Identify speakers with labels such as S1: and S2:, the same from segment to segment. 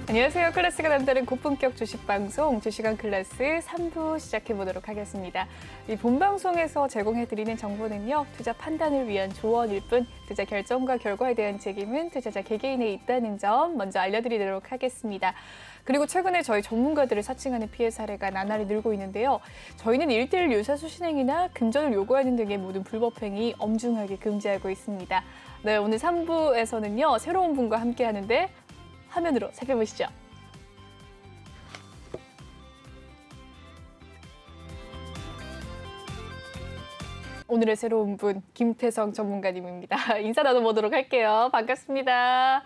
S1: 안녕하세요. 클래스가 남다른 고품격 주식방송 주식왕 클래스 3부 시작해보도록 하겠습니다. 이 본방송에서 제공해드리는 정보는요. 투자 판단을 위한 조언일 뿐 투자 결정과 결과에 대한 책임은 투자자 개개인에 있다는 점 먼저 알려드리도록 하겠습니다. 그리고 최근에 저희 전문가들을 사칭하는 피해 사례가 나날이 늘고 있는데요. 저희는 1:1 유사수 신행이나 금전을 요구하는 등의 모든 불법 행위 엄중하게 금지하고 있습니다. 네, 오늘 3부에서는요. 새로운 분과 함께 하는데 화면으로 살펴보시죠. 오늘의 새로운 분, 김태성 전문가님입니다. 인사 나눠보도록 할게요. 반갑습니다.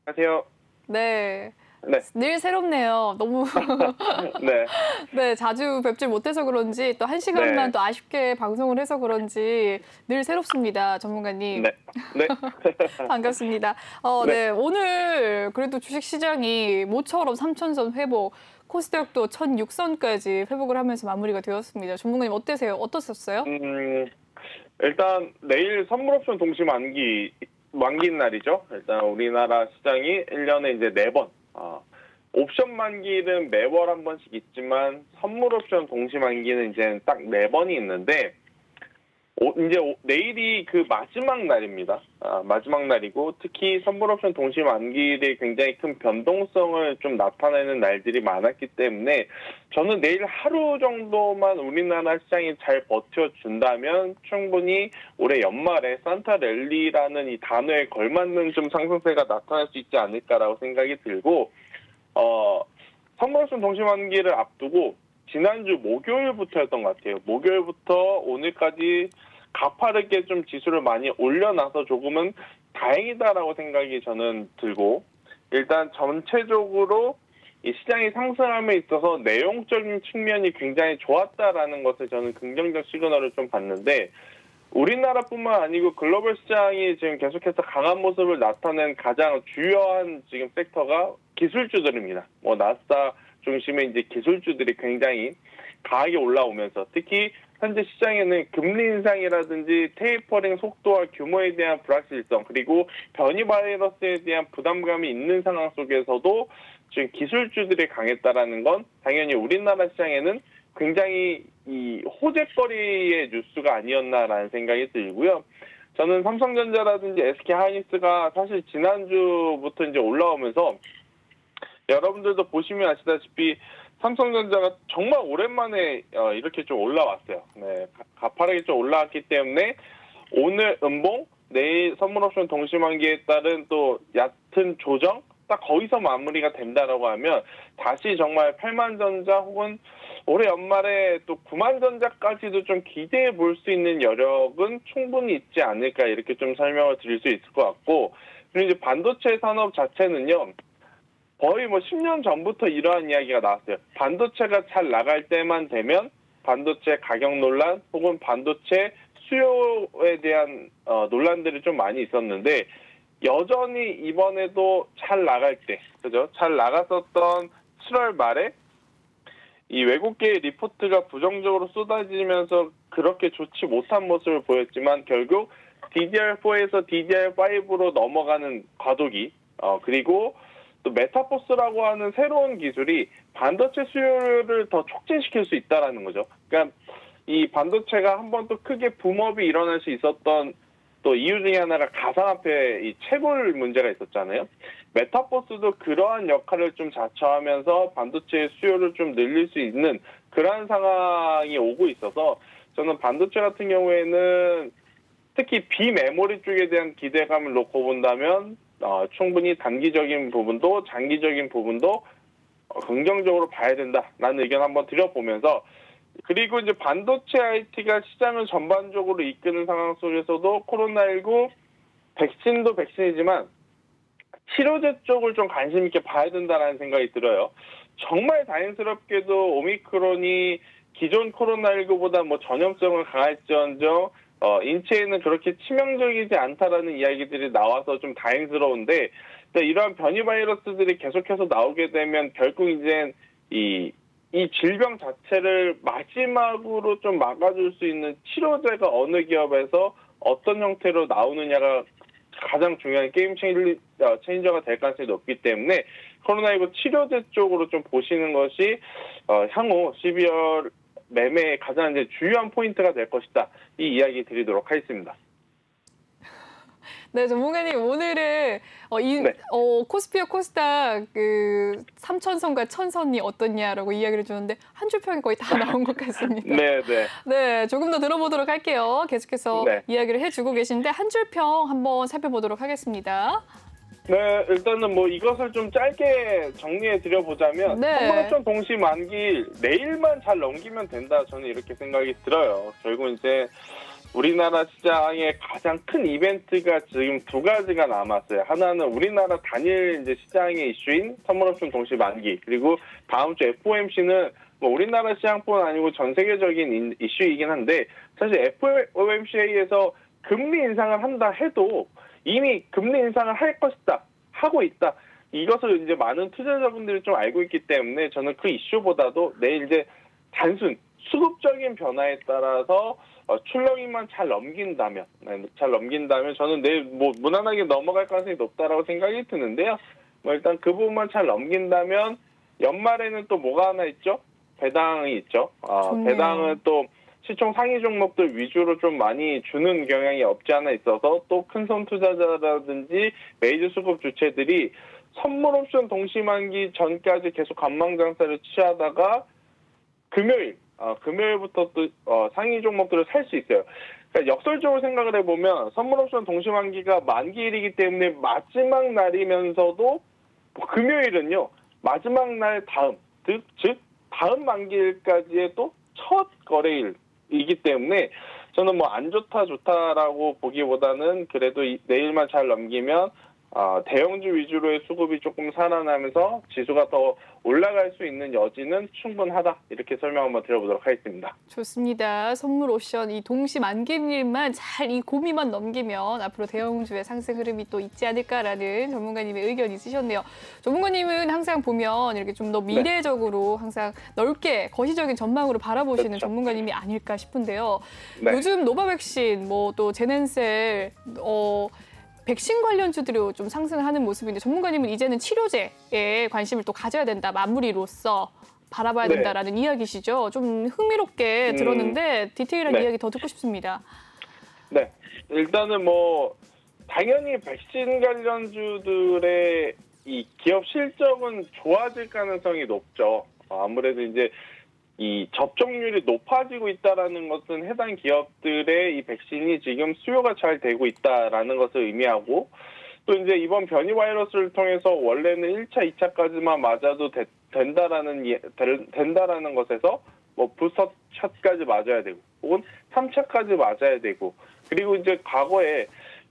S2: 안녕하세요.
S1: 네.
S2: 네.
S1: 늘 새롭네요. 너무
S2: 네.
S1: 네, 자주 뵙지 못해서 그런지 또 1시간만
S2: 네.
S1: 또 아쉽게 방송을 해서 그런지 늘 새롭습니다. 전문가님.
S2: 네. 네.
S1: 반갑습니다.
S2: 네.
S1: 네, 오늘 그래도 주식시장이 모처럼 3,000선 회복, 코스닥도 1,006선까지 회복을 하면서 마무리가 되었습니다. 전문가님 어떠세요? 어떠셨어요?
S2: 일단 내일 선물옵션 동시 만기인 날이죠. 일단 우리나라 시장이 1년에 이제 4번. 옵션 만기는 매월 한 번씩 있지만 선물옵션 동시 만기는 이제 딱 4번이 있는데 이제 내일이 그 마지막 날입니다. 마지막 날이고 특히 선물옵션 동시 만기일이 굉장히 큰 변동성을 좀 나타내는 날들이 많았기 때문에 저는 내일 하루 정도만 우리나라 시장이 잘 버텨준다면 충분히 올해 연말에 산타 랠리라는 이 단어에 걸맞는 좀 상승세가 나타날 수 있지 않을까라고 생각이 들고 선물옵션 동시 만기를 앞두고 지난주 목요일부터였던 것 같아요. 목요일부터 오늘까지 가파르게 좀 지수를 많이 올려놔서 조금은 다행이다라고 생각이 저는 들고 일단 전체적으로 이 시장이 상승함에 있어서 내용적인 측면이 굉장히 좋았다라는 것을 저는 긍정적 시그널을 좀 봤는데 우리나라뿐만 아니고 글로벌 시장이 지금 계속해서 강한 모습을 나타낸 가장 주요한 지금 섹터가 기술주들입니다. 나스닥 중심의 이제 기술주들이 굉장히 강하게 올라오면서 특히 현재 시장에는 금리 인상이라든지 테이퍼링 속도와 규모에 대한 불확실성 그리고 변이 바이러스에 대한 부담감이 있는 상황 속에서도 지금 기술주들이 강했다라는 건 당연히 우리나라 시장에는 굉장히 이 호재거리의 뉴스가 아니었나라는 생각이 들고요. 저는 삼성전자라든지 SK하이닉스가 사실 지난주부터 이제 올라오면서 여러분들도 보시면 아시다시피 삼성전자가 정말 오랜만에 이렇게 좀 올라왔어요. 네, 가파르게 좀 올라왔기 때문에 오늘 음봉, 내일 선물옵션 동시만기에 따른 또 얕은 조정 딱 거기서 마무리가 된다라고 하면 다시 정말 8만전자 혹은 올해 연말에 또 9만전자까지도 좀 기대해 볼 수 있는 여력은 충분히 있지 않을까 이렇게 좀 설명을 드릴 수 있을 것 같고 그리고 이제 반도체 산업 자체는요. 거의 10년 전부터 이러한 이야기가 나왔어요. 반도체가 잘 나갈 때만 되면 반도체 가격 논란 혹은 반도체 수요에 대한 논란들이 좀 많이 있었는데 여전히 이번에도 잘 나갈 때, 그죠? 잘 나갔었던 7월 말에 이 외국계의 리포트가 부정적으로 쏟아지면서 그렇게 좋지 못한 모습을 보였지만 결국 DDR4에서 DDR5로 넘어가는 과도기, 그리고 또 메타포스라고 하는 새로운 기술이 반도체 수요를 더 촉진시킬 수 있다라는 거죠. 그러니까 이 반도체가 한번 또 크게 붐업이 일어날 수 있었던 또 이유 중에 하나가 가상화폐 이 채굴 문제가 있었잖아요. 메타포스도 그러한 역할을 좀 자처하면서 반도체의 수요를 좀 늘릴 수 있는 그러한 상황이 오고 있어서 저는 반도체 같은 경우에는 특히 비메모리 쪽에 대한 기대감을 놓고 본다면 충분히 단기적인 부분도 장기적인 부분도 긍정적으로 봐야 된다라는 의견 한번 드려보면서 그리고 이제 반도체 IT가 시장을 전반적으로 이끄는 상황 속에서도 코로나19 백신도 백신이지만 치료제 쪽을 좀 관심 있게 봐야 된다라는 생각이 들어요. 정말 다행스럽게도 오미크론이 기존 코로나19보다 전염성을 강할지언정 인체에는 그렇게 치명적이지 않다라는 이야기들이 나와서 좀 다행스러운데 이러한 변이 바이러스들이 계속해서 나오게 되면 결국 이제 이 질병 자체를 마지막으로 좀 막아줄 수 있는 치료제가 어느 기업에서 어떤 형태로 나오느냐가 가장 중요한 게임 체인저가 될 가능성이 높기 때문에 코로나19 치료제 쪽으로 좀 보시는 것이 향후 12월 매매의 가장 이제 주요한 포인트가 될 것이다. 이 이야기 드리도록 하겠습니다.
S1: 네, 전문가님 오늘은
S2: 네.
S1: 코스피와 코스닥 그 3천선과 1,000선이 어떻냐라고 이야기를 주는데 한 줄 평이 거의 다 나온 것 같습니다.
S2: 네, 네.
S1: 네, 조금 더 들어보도록 할게요. 계속해서
S2: 네.
S1: 이야기를 해주고 계신데 한 줄 평 한번 살펴보도록 하겠습니다.
S2: 네, 일단은 뭐 이것을 좀 짧게 정리해 드려보자면
S1: 네.
S2: 선물옵션 동시 만기 내일만 잘 넘기면 된다. 저는 이렇게 생각이 들어요. 결국 이제 우리나라 시장의 가장 큰 이벤트가 지금 두 가지가 남았어요. 하나는 우리나라 단일 이제 시장의 이슈인 선물옵션 동시 만기, 그리고 다음 주 FOMC는 뭐 우리나라 시장뿐 아니고 전 세계적인 이슈이긴 한데 사실 FOMC에서 금리 인상을 한다 해도 이미 금리 인상을 할 것이다, 하고 있다. 이것을 이제 많은 투자자분들이 좀 알고 있기 때문에 저는 그 이슈보다도 내일 이제 단순 수급적인 변화에 따라서 출렁이만 잘 넘긴다면 저는 내일 뭐 무난하게 넘어갈 가능성이 높다라고 생각이 드는데요. 뭐 일단 그 부분만 잘 넘긴다면 연말에는 또 뭐가 하나 있죠? 배당이 있죠. 배당은 또 시총 상위 종목들 위주로 좀 많이 주는 경향이 없지 않아 있어서 또 큰손 투자자라든지 메이저 수급 주체들이 선물옵션 동시만기 전까지 계속 관망장사를 취하다가 금요일부터 또 상위 종목들을 살 수 있어요. 그러니까 역설적으로 생각을 해보면 선물옵션 동시만기가 만기일이기 때문에 마지막 날이면서도 금요일은요 마지막 날 다음 즉 다음 만기일까지의 또 첫 거래일이기 때문에 저는 뭐 안 좋다라고 보기보다는 그래도 내일만 잘 넘기면 대형주 위주로의 수급이 조금 살아나면서 지수가 더 올라갈 수 있는 여지는 충분하다. 이렇게 설명 한번 드려보도록 하겠습니다.
S1: 좋습니다. 선물 옵션 이 동시 만기일만 잘 이 고비만 넘기면 앞으로 대형주의 상승 흐름이 또 있지 않을까라는 전문가님의 의견이 있으셨네요. 전문가님은 항상 보면 이렇게 좀 더 미래적으로 항상 넓게 거시적인 전망으로 바라보시는
S2: 그렇죠.
S1: 전문가님이 아닐까 싶은데요.
S2: 네.
S1: 요즘 노바백신, 뭐 또 제넨셀, 백신 관련주들이 좀 상승하는 모습인데 전문가님은 이제는 치료제에 관심을 또 가져야 된다. 마무리로서 바라봐야 된다라는 이야기시죠. 좀 흥미롭게 들었는데 디테일한 이야기 더 듣고 싶습니다.
S2: 네. 일단은 뭐 당연히 백신 관련주들의 이 기업 실적은 좋아질 가능성이 높죠. 아무래도 이제 이 접종률이 높아지고 있다라는 것은 해당 기업들의 이 백신이 지금 수요가 잘 되고 있다라는 것을 의미하고 또 이제 이번 변이 바이러스를 통해서 원래는 1차, 2차까지만 맞아도 된다라는 것에서 뭐 부스터 샷까지 맞아야 되고 혹은 3차까지 맞아야 되고 그리고 이제 과거에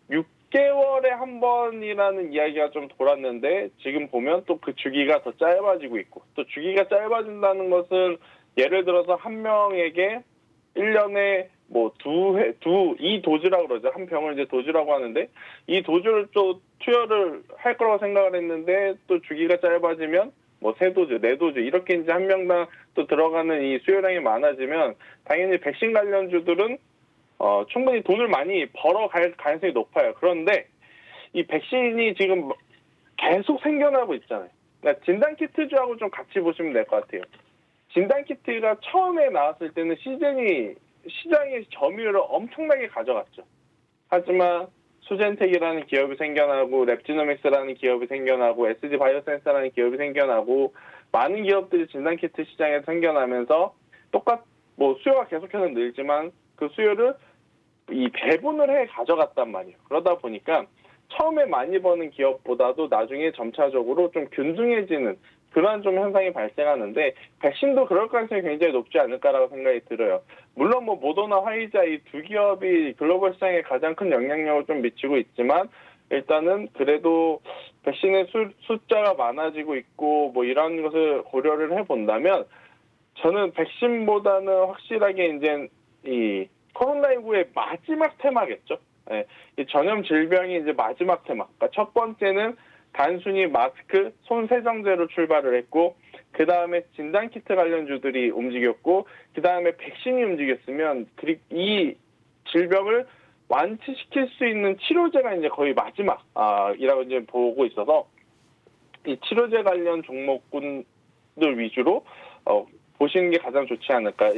S2: 6개월에 한 번이라는 이야기가 좀 돌았는데 지금 보면 또 그 주기가 더 짧아지고 있고 또 주기가 짧아진다는 것은 예를 들어서 한 명에게 1년에 뭐 이 도즈라고 그러죠. 한 병을 이제 도즈라고 하는데 이 도즈를 또 투여를 할 거라고 생각을 했는데 또 주기가 짧아지면 뭐 3도즈, 4도즈 이렇게 이제 한 명당 또 들어가는 이 수요량이 많아지면 당연히 백신 관련주들은 충분히 돈을 많이 벌어갈 가능성이 높아요. 그런데 이 백신이 지금 계속 생겨나고 있잖아요. 그러니까 진단키트주하고 좀 같이 보시면 될 것 같아요. 진단키트가 처음에 나왔을 때는 시장의 점유율을 엄청나게 가져갔죠. 하지만 수젠텍이라는 기업이 생겨나고 랩지노믹스라는 기업이 생겨나고 SG 바이오센스라는 기업이 생겨나고 많은 기업들이 진단키트 시장에 생겨나면서 뭐 수요가 계속해서 늘지만 그 수요를 이 배분을 해 가져갔단 말이에요. 그러다 보니까 처음에 많이 버는 기업보다도 나중에 점차적으로 좀 균등해지는 그러한 좀 현상이 발생하는데 백신도 그럴 가능성이 굉장히 높지 않을까라고 생각이 들어요. 물론 뭐 모더나, 화이자 이 두 기업이 글로벌 시장에 가장 큰 영향력을 좀 미치고 있지만 일단은 그래도 백신의 숫자가 많아지고 있고 뭐 이런 것을 고려를 해본다면 저는 백신보다는 확실하게 이제 이 코로나19의 마지막 테마겠죠. 네, 이 전염 질병이 이제 마지막 테마. 그러니까 첫 번째는 단순히 마스크, 손 세정제로 출발을 했고 그 다음에 진단키트 관련주들이 움직였고 그 다음에 백신이 움직였으면 이 질병을 완치시킬 수 있는 치료제가 이제 거의 마지막이라고 이제 보고 있어서 이 치료제 관련 종목군들 위주로 보시는 게 가장 좋지 않을까.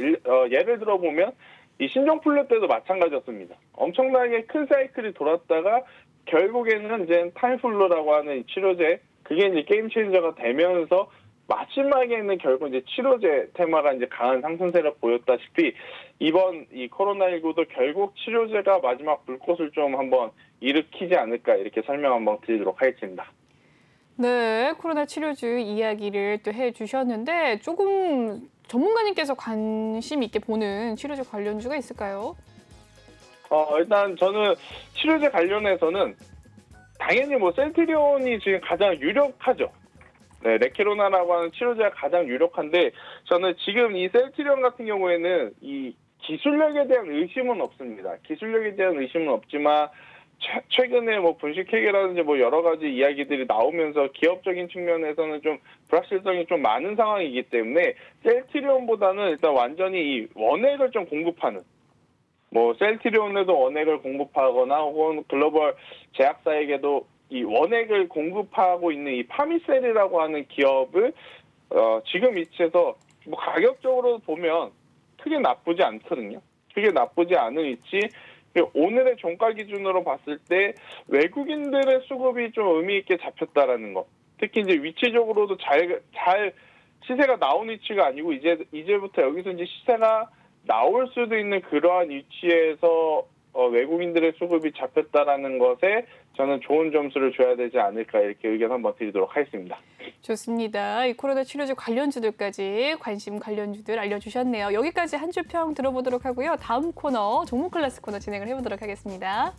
S2: 예를 들어 보면 이 신종플루 때도 마찬가지였습니다. 엄청나게 큰 사이클이 돌았다가 결국에는 이제 타임플루라고 하는 이 치료제, 그게 이제 게임 체인저가 되면서 마지막에는 결국 이제 치료제 테마가 이제 강한 상승세를 보였다시피 이번 이 코로나19도 결국 치료제가 마지막 불꽃을 좀 한번 일으키지 않을까, 이렇게 설명 한번 드리도록 하겠습니다.
S1: 네, 코로나 치료제 이야기를 또 해주셨는데 조금 전문가님께서 관심 있게 보는 치료제 관련주가 있을까요?
S2: 일단 저는 치료제 관련해서는 당연히 뭐 셀트리온이 지금 가장 유력하죠. 네, 레키로나라고 하는 치료제가 가장 유력한데 저는 지금 이 셀트리온 같은 경우에는 이 기술력에 대한 의심은 없습니다. 기술력에 대한 의심은 없지만 최근에 뭐 분식회계라든지 뭐 여러 가지 이야기들이 나오면서 기업적인 측면에서는 좀 불확실성이 좀 많은 상황이기 때문에 셀트리온보다는 일단 완전히 이 원액을 좀 공급하는, 뭐 셀트리온에도 원액을 공급하거나 혹은 글로벌 제약사에게도 이 원액을 공급하고 있는 이 파미셀이라고 하는 기업을 지금 위치에서 뭐 가격적으로 보면 크게 나쁘지 않거든요. 크게 나쁘지 않은 위치. 오늘의 종가 기준으로 봤을 때 외국인들의 수급이 좀 의미 있게 잡혔다라는 거. 특히 이제 위치적으로도 잘 시세가 나온 위치가 아니고 이제부터 여기서 이제 시세가 나올 수도 있는 그러한 위치에서 외국인들의 수급이 잡혔다라는 것에 저는 좋은 점수를 줘야 되지 않을까, 이렇게 의견 한번 드리도록 하겠습니다.
S1: 좋습니다. 이 코로나 치료제 관련주들까지 관심 관련주들 알려주셨네요. 여기까지 한 줄 평 들어보도록 하고요. 다음 코너 종목 클래스 코너 진행을 해보도록 하겠습니다.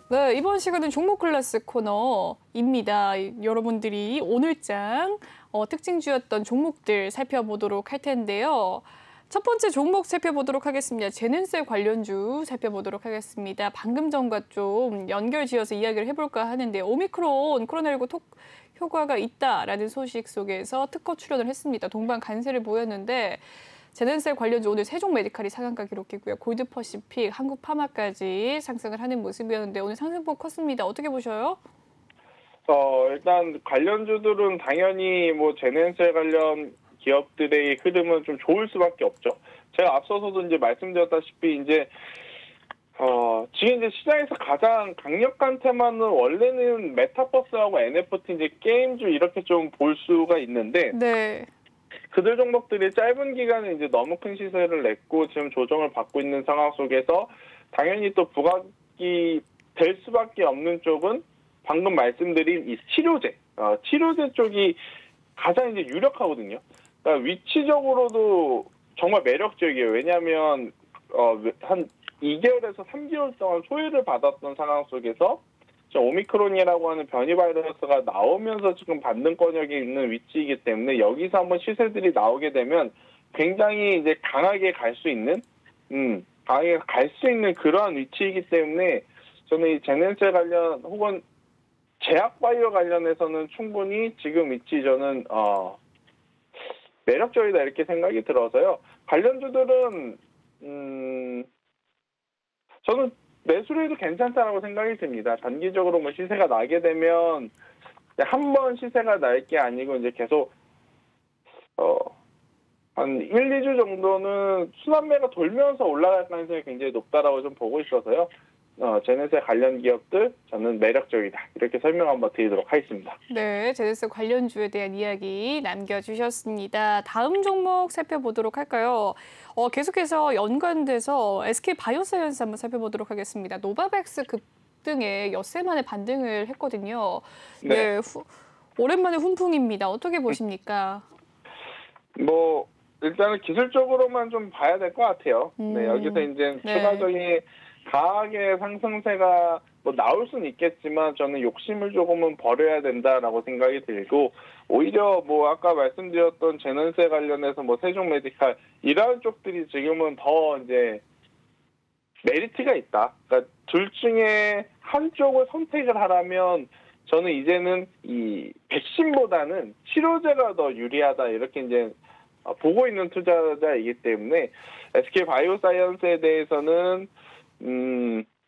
S1: 네, 이번 시간은 종목 클래스 코너입니다. 여러분들이 오늘장 특징주였던 종목들 살펴보도록 할 텐데요. 첫 번째 종목 살펴보도록 하겠습니다. 제넨셀 관련주 살펴보도록 하겠습니다. 방금 전과 좀 연결지어서 이야기를 해볼까 하는데 오미크론 코로나19 효과가 있다라는 소식 속에서 특허 출연을 했습니다. 동반 간세를 보였는데 제넨셀 관련주 오늘 세종메디칼이 상한가 기록했고요. 골드퍼시픽, 한국파마까지 상승을 하는 모습이었는데 오늘 상승폭 컸습니다. 어떻게 보셔요?
S2: 일단 관련주들은 당연히 뭐 제넨셀 관련 기업들의 흐름은 좀 좋을 수밖에 없죠. 제가 앞서서도 이제 말씀드렸다시피 이제 지금 이제 시장에서 가장 강력한 테마는 원래는 메타버스하고 NFT 이제 게임주 이렇게 좀 볼 수가 있는데,
S1: 네.
S2: 그들 종목들이 짧은 기간에 이제 너무 큰 시세를 냈고 지금 조정을 받고 있는 상황 속에서 당연히 또 부각이 될 수밖에 없는 쪽은 방금 말씀드린 이 치료제 쪽이 가장 이제 유력하거든요. 그러니까 위치적으로도 정말 매력적이에요. 왜냐하면 한 2개월에서 3개월 동안 소외를 받았던 상황 속에서 오미크론이라고 하는 변이 바이러스가 나오면서 지금 반등권역에 있는 위치이기 때문에 여기서 한번 시세들이 나오게 되면 굉장히 이제 강하게 갈 수 있는 그러한 위치이기 때문에 저는 이 제넨셀 관련 혹은 제약바이오 관련해서는 충분히 지금 위치 저는 매력적이다, 이렇게 생각이 들어서요. 관련주들은 저는 매수를 해도 괜찮다라고 생각이 듭니다. 단기적으로 뭐 시세가 나게 되면 한 번 시세가 날 게 아니고 이제 계속 한 1, 2주 정도는 순환매가 돌면서 올라갈 가능성이 굉장히 높다라고 좀 보고 있어서요. 제네셀 관련 기업들 저는 매력적이다, 이렇게 설명 한번 드리도록 하겠습니다.
S1: 네, 제네셀 관련주에 대한 이야기 남겨주셨습니다. 다음 종목 살펴보도록 할까요? 계속해서 연관돼서 SK바이오사이언스 한번 살펴보도록 하겠습니다. 노바백스 급등에 엿새 만에 반등을 했거든요. 네, 오랜만에 훈풍입니다. 어떻게 보십니까?
S2: 뭐 일단은 기술적으로만 좀 봐야 될 것 같아요. 네, 여기서 이제 추가적인 강하게 상승세가 뭐 나올 수는 있겠지만 저는 욕심을 조금은 버려야 된다라고 생각이 들고, 오히려 뭐 아까 말씀드렸던 제넨셀 관련해서 뭐 세종메디칼 이런 쪽들이 지금은 더 이제 메리트가 있다. 그러니까 둘 중에 한쪽을 선택을 하라면 저는 이제는 이 백신보다는 치료제가 더 유리하다, 이렇게 이제 보고 있는 투자자이기 때문에 SK 바이오사이언스에 대해서는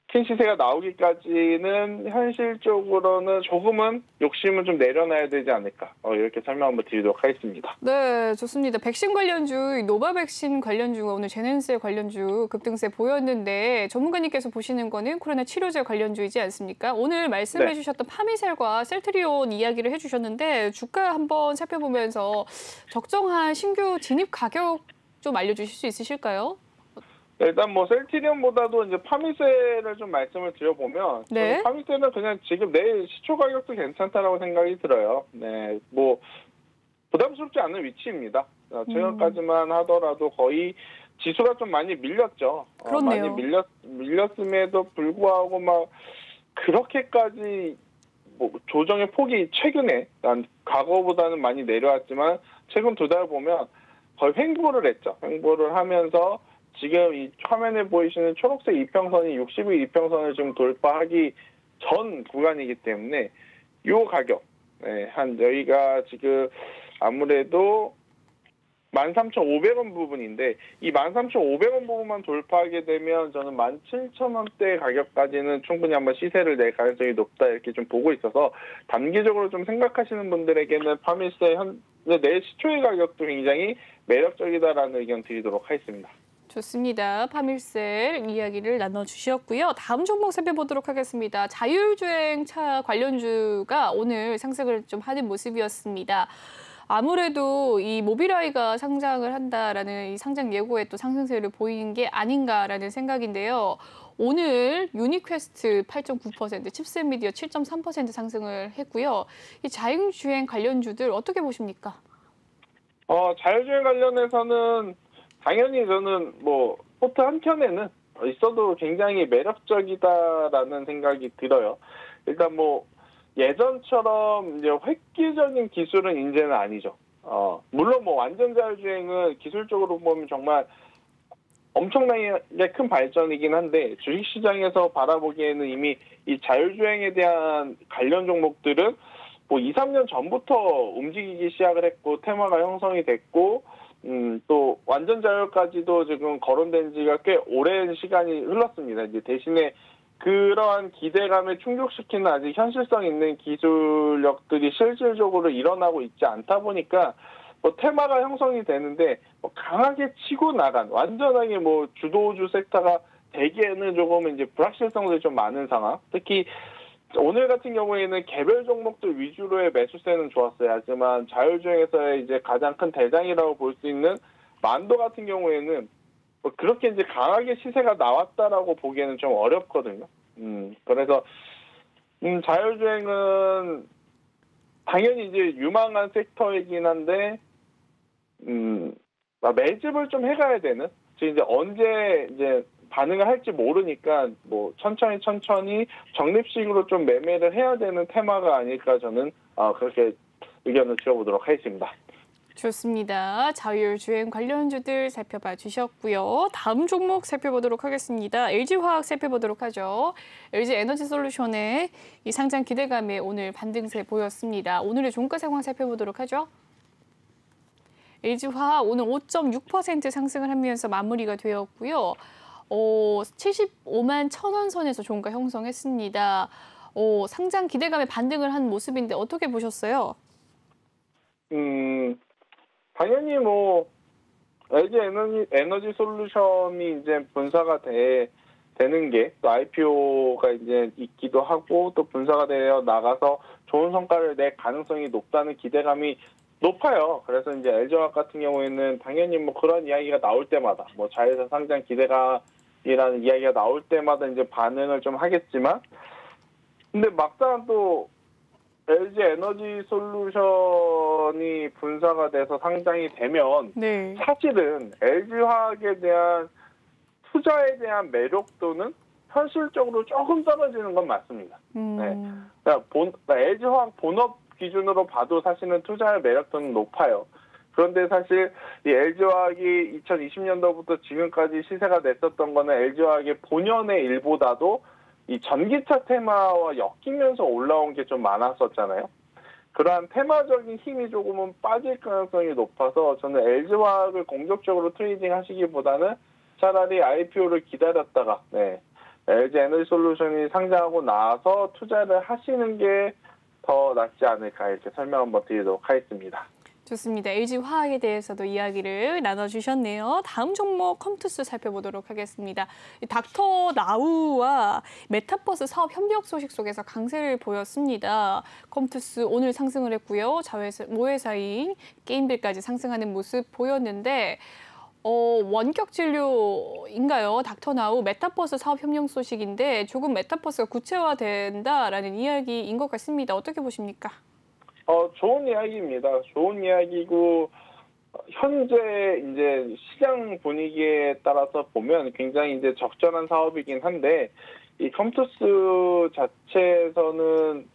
S2: 큰 시세가 나오기까지는 현실적으로는 조금은 욕심은 좀 내려놔야 되지 않을까 이렇게 설명 한번 드리도록 하겠습니다.
S1: 네, 좋습니다. 백신 관련주, 노바백신 관련주가 오늘 제넨스 관련주 급등세 보였는데 전문가님께서 보시는 거는 코로나 치료제 관련주이지 않습니까? 오늘 말씀해 주셨던 파미셀과 셀트리온 이야기를 해주셨는데 주가 한번 살펴보면서 적정한 신규 진입 가격 좀 알려주실 수 있으실까요?
S2: 일단 뭐 셀트리온보다도 이제 파미셀을 좀 말씀을 드려보면
S1: 네.
S2: 파미셀은 그냥 지금 내일 시초 가격도 괜찮다라고 생각이 들어요. 네, 뭐 부담스럽지 않은 위치입니다. 최근까지만 하더라도 거의 지수가 좀 많이 밀렸죠.
S1: 그렇네요.
S2: 많이 밀렸음에도 불구하고 막 그렇게까지 뭐 조정의 폭이 최근에 과거보다는 많많이 내려왔지만 최근 2달 보면 거의 횡보를 했죠. 횡보를 하면서 지금 이 화면에 보이시는 초록색 이평선이 60일 이평선을 지금 돌파하기 전 구간이기 때문에 이 가격, 한 여기가 지금 아무래도 13,500원 부분인데 이 13,500원 부분만 돌파하게 되면 저는 17,000원대 가격까지는 충분히 한번 시세를 낼 가능성이 높다 이렇게 좀 보고 있어서 단기적으로 좀 생각하시는 분들에게는 파미셀 내일 시초의 가격도 굉장히 매력적이다라는 의견 드리도록 하겠습니다.
S1: 좋습니다. 파밀셀 이야기를 나눠주셨고요. 다음 종목 살펴보도록 하겠습니다. 자율주행차 관련주가 오늘 상승을 좀 하는 모습이었습니다. 아무래도 이 모빌아이가 상장을 한다라는 이 상장 예고에 또 상승세를 보이는 게 아닌가라는 생각인데요. 오늘 유니퀘스트 8.9%, 칩셋미디어 7.3% 상승을 했고요. 이 자율주행 관련주들 어떻게 보십니까?
S2: 자율주행 관련해서는 당연히 저는 뭐 포트 한켠에는 있어도 굉장히 매력적이다라는 생각이 들어요. 일단 뭐 예전처럼 이제 획기적인 기술은 이제는 아니죠. 물론 뭐 완전 자율주행은 기술적으로 보면 정말 엄청나게 큰 발전이긴 한데 주식시장에서 바라보기에는 이미 이 자율주행에 대한 관련 종목들은 뭐 2, 3년 전부터 움직이기 시작을 했고 테마가 형성이 됐고 또 완전 자율까지도 지금 거론된 지가 꽤 오랜 시간이 흘렀습니다. 이제 대신에 그러한 기대감에 충족시키는 아직 현실성 있는 기술력들이 실질적으로 일어나고 있지 않다 보니까 뭐 테마가 형성이 되는데 뭐 강하게 치고 나간 완전하게 뭐 주도주 섹터가 되기에는 조금 이제 불확실성들이 좀 많은 상황. 특히 오늘 같은 경우에는 개별 종목들 위주로의 매수세는 좋았어요. 하지만 자율주행에서의 이제 가장 큰 대장이라고 볼 수 있는 만도 같은 경우에는 뭐 그렇게 이제 강하게 시세가 나왔다라고 보기에는 좀 어렵거든요. 그래서 자율주행은 당연히 이제 유망한 섹터이긴 한데 매집을 좀 해가야 되는. 지금 이제 언제 이제 반응을 할지 모르니까 뭐 천천히 적립식으로 좀 매매를 해야 되는 테마가 아닐까 저는 그렇게 의견을 드려보도록 하겠습니다.
S1: 좋습니다. 자율주행 관련주들 살펴봐 주셨고요. 다음 종목 살펴보도록 하겠습니다. LG화학 살펴보도록 하죠. LG에너지솔루션의 이 상장 기대감에 오늘 반등세 보였습니다. 오늘의 종가 상황 살펴보도록 하죠. LG화학 오늘 5.6% 상승을 하면서 마무리가 되었고요. 75만 1,000원 선에서 종가 형성했습니다. 상장 기대감에 반등을 한 모습인데 어떻게 보셨어요?
S2: 당연히 뭐 LG 에너지 솔루션이 이제 분사가 되는 게 또 IPO가 이제 있기도 하고 또 분사가 되어 나가서 좋은 성과를 낼 가능성이 높다는 기대감이 높아요. 그래서 이제 LG화학 같은 경우에는 당연히 뭐 그런 이야기가 나올 때마다 뭐 자회사 상장 기대감이라는 이야기가 나올 때마다 이제 반응을 좀 하겠지만 근데 막상 또 LG 에너지 솔루션이 분사가 돼서 상장이 되면
S1: 네.
S2: 사실은 LG화학에 대한 투자에 대한 매력도는 현실적으로 조금 떨어지는 건 맞습니다. 그러니까 LG화학 본업 기준으로 봐도 사실은 투자의 매력도는 높아요. 그런데 사실 이 LG화학이 2020년도부터 지금까지 시세가 냈었던 거는 LG화학의 본연의 일보다도 이 전기차 테마와 엮이면서 올라온 게 좀 많았었잖아요. 그러한 테마적인 힘이 조금은 빠질 가능성이 높아서 저는 LG화학을 공격적으로 트레이딩 하시기보다는 차라리 IPO를 기다렸다가 LG 에너지솔루션이 상장하고 나서 투자를 하시는 게 더 낫지 않을까 이렇게 설명 한번 드리도록 하겠습니다.
S1: 좋습니다. LG화학에 대해서도 이야기를 나눠주셨네요. 다음 종목 컴투스 살펴보도록 하겠습니다. 닥터 나우와 메타버스 사업 협력 소식 속에서 강세를 보였습니다. 컴투스 오늘 상승을 했고요. 모회사인 게임빌까지 상승하는 모습 보였는데 원격 진료인가요? 닥터나우 메타버스 사업 협력 소식인데 조금 메타버스가 구체화된다라는 이야기인 것 같습니다. 어떻게 보십니까?
S2: 좋은 이야기입니다. 좋은 이야기고 현재 이제 시장 분위기에 따라서 보면 굉장히 이제 적절한 사업이긴 한데 이 컴투스 자체에서는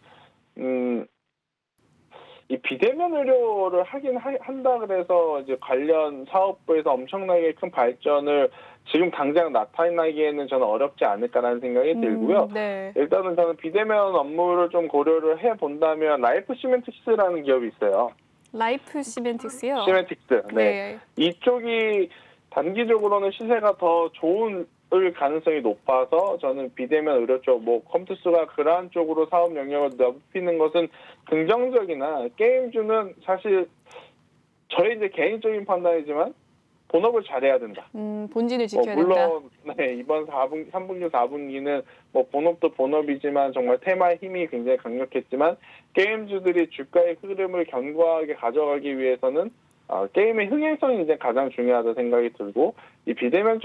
S2: 이 비대면 의료를 하긴 한다 그래서 이제 관련 사업부에서 엄청나게 큰 발전을 지금 당장 나타나기에는 저는 어렵지 않을까라는 생각이 들고요.
S1: 네.
S2: 일단은 저는 비대면 업무를 좀 고려를 해본다면 라이프 시멘틱스라는 기업이 있어요.
S1: 라이프 시멘틱스요?
S2: 시멘틱스.
S1: 네.
S2: 이쪽이 단기적으로는 시세가 더 좋은 가능성이 높아서 저는 비대면 의료 쪽, 컴투스가 그러한 쪽으로 사업 영역을 넓히는 것은 긍정적이나 게임주는 사실 저의 이제 개인적인 판단이지만 본업을 잘해야 된다.
S1: 본진을 지켜야
S2: 물론
S1: 된다.
S2: 이번 3분기, 4분기는 본업도 본업이지만 정말 테마의 힘이 굉장히 강력했지만 게임주들이 주가의 흐름을 견고하게 가져가기 위해서는 게임의 흥행성이 이제 가장 중요하다 생각이 들고 이 비대면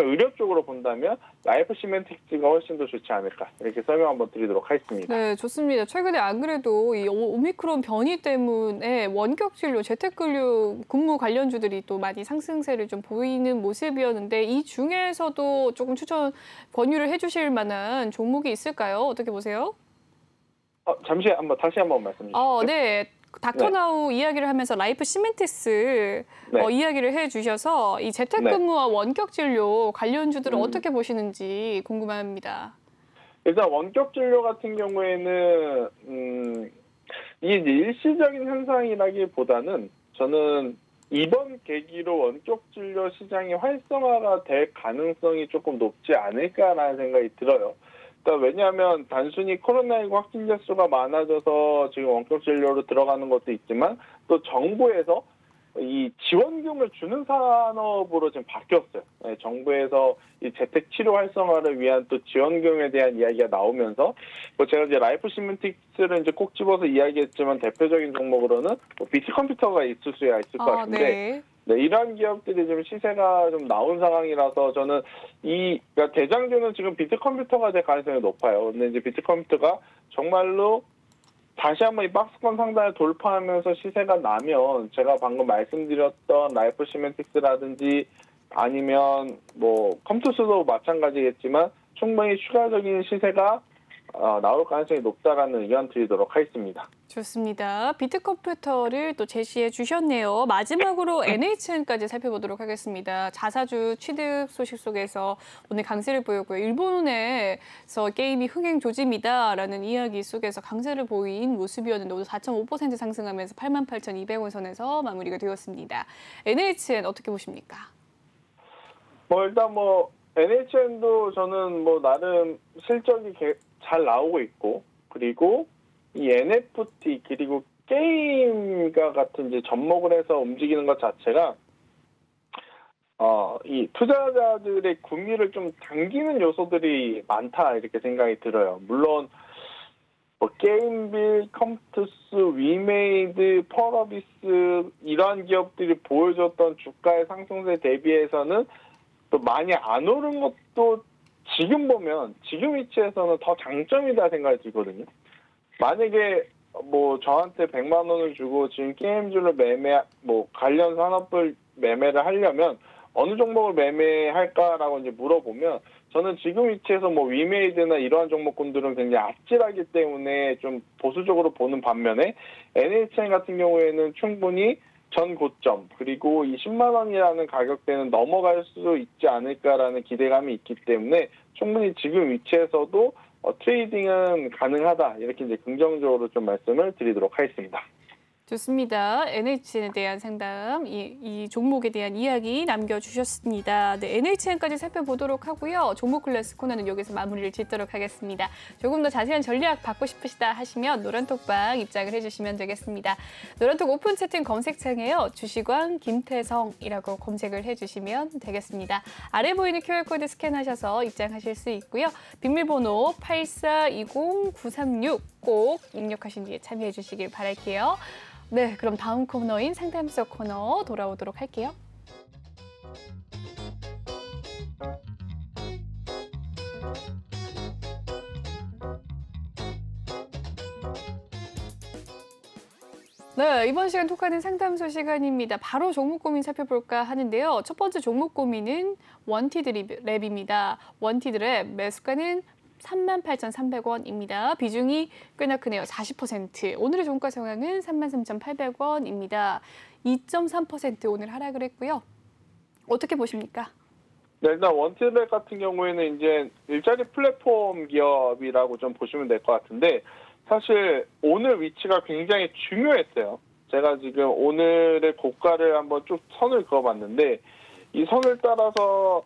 S2: 의료 쪽으로 본다면 라이프 시멘틱스가 훨씬 더 좋지 않을까 이렇게 설명 한번 드리도록 하겠습니다.
S1: 네, 좋습니다. 최근에 안 그래도 이 오미크론 변이 때문에 원격 진료, 재택근무 근무 관련주들이 또 많이 상승세를 좀 보이는 모습이었는데 이 중에서도 조금 추천 권유를 해주실 만한 종목이 있을까요? 어떻게 보세요?
S2: 다시 한번 말씀 주시죠.
S1: 네. 닥터나우 이야기를 하면서 라이프 시멘틱스 이야기를 해주셔서 이 재택근무와 원격 진료 관련주들을 어떻게 보시는지 궁금합니다.
S2: 일단 원격 진료 같은 경우에는 이게 일시적인 현상이라기보다는 저는 이번 계기로 원격 진료 시장이 활성화가 될 가능성이 조금 높지 않을까라는 생각이 들어요. 왜냐하면 단순히 코로나19 확진자 수가 많아져서 지금 원격 진료로 들어가는 것도 있지만 또 정부에서 이 지원금을 주는 산업으로 지금 바뀌었어요. 정부에서 이 재택 치료 활성화를 위한 또 지원금에 대한 이야기가 나오면서 제가 이제 라이프 시멘틱스를 이제 꼭 집어서 이야기했지만 대표적인 종목으로는 비트컴퓨터가 있을 수야 있을 것 같은데. 이러한 기업들이 지금 시세가 좀 나온 상황이라서 저는 그러니까 대장주는 지금 비트컴퓨터가 될 가능성이 높아요. 근데 이제 비트컴퓨터가 정말로 다시 한번 이 박스권 상단을 돌파하면서 시세가 나면 제가 방금 말씀드렸던 라이프 시멘틱스라든지 아니면 컴투스도 마찬가지겠지만 충분히 추가적인 시세가 나올 가능성이 높다라는 의견 드리도록 하겠습니다.
S1: 좋습니다. 비트컴퓨터를 또 제시해 주셨네요. 마지막으로 NHN까지 살펴보도록 하겠습니다. 자사주 취득 소식 속에서 오늘 강세를 보였고요. 일본에서 게임이 흥행 조짐이다라는 이야기 속에서 강세를 보인 모습이었는데 오늘 4.5% 상승하면서 88,200원 선에서 마무리가 되었습니다. NHN 어떻게 보십니까?
S2: 일단 NHN도 저는 나름 실적이 잘 나오고 있고 그리고 이 NFT 그리고 게임과 같은 이제 접목을 해서 움직이는 것 자체가 이 투자자들의 구미를 좀 당기는 요소들이 많다 이렇게 생각이 들어요. 물론 게임빌, 컴투스, 위메이드, 펄어비스 이러한 기업들이 보여줬던 주가의 상승세 대비해서는 또 많이 안 오른 것도 지금 보면 지금 위치에서는 더 장점이다 생각이 들거든요. 만약에 저한테 100만 원을 주고 지금 게임주를 관련 산업을 매매를 하려면 어느 종목을 매매할까라고 이제 물어보면 저는 지금 위치에서 위메이드나 이러한 종목군들은 굉장히 아찔하기 때문에 좀 보수적으로 보는 반면에 NHN 같은 경우에는 충분히 전 고점 그리고 이 10만 원이라는 가격대는 넘어갈 수 있지 않을까라는 기대감이 있기 때문에 충분히 지금 위치에서도 트레이딩은 가능하다 이렇게 이제 긍정적으로 좀 말씀을 드리도록 하겠습니다.
S1: 좋습니다. NHN에 대한 상담, 이 종목에 대한 이야기 남겨주셨습니다. 네, NHN까지 살펴보도록 하고요. 종목 클래스 코너는 여기서 마무리를 짓도록 하겠습니다. 조금 더 자세한 전략 받고 싶으시다 하시면 노란톡방 입장을 해주시면 되겠습니다. 노란톡 오픈 채팅 검색창에요. 주식왕 김태성이라고 검색을 해주시면 되겠습니다. 아래 보이는 QR코드 스캔하셔서 입장하실 수 있고요. 비밀번호 8420936 꼭 입력하신 뒤에 참여해 주시길 바랄게요. 네, 그럼 다음 코너인 상담소 코너 돌아오도록 할게요. 네, 이번 시간 톡하는 상담소 시간입니다. 바로 종목 고민 살펴볼까 하는데요. 첫 번째 종목 고민은 원티드 랩입니다. 원티드 랩 매수가는 38,300원입니다. 비중이 꽤나 크네요. 40%. 오늘의 종가 상황은 33,800원입니다. 2.3% 오늘 하락을 했고요. 어떻게 보십니까?
S2: 네, 일단 원티드랩 같은 경우에는 이제 일자리 플랫폼 기업이라고 좀 보시면 될 것 같은데 사실 오늘 위치가 굉장히 중요했어요. 제가 지금 오늘의 고가를 한번 쭉 선을 그어봤는데 이 선을 따라서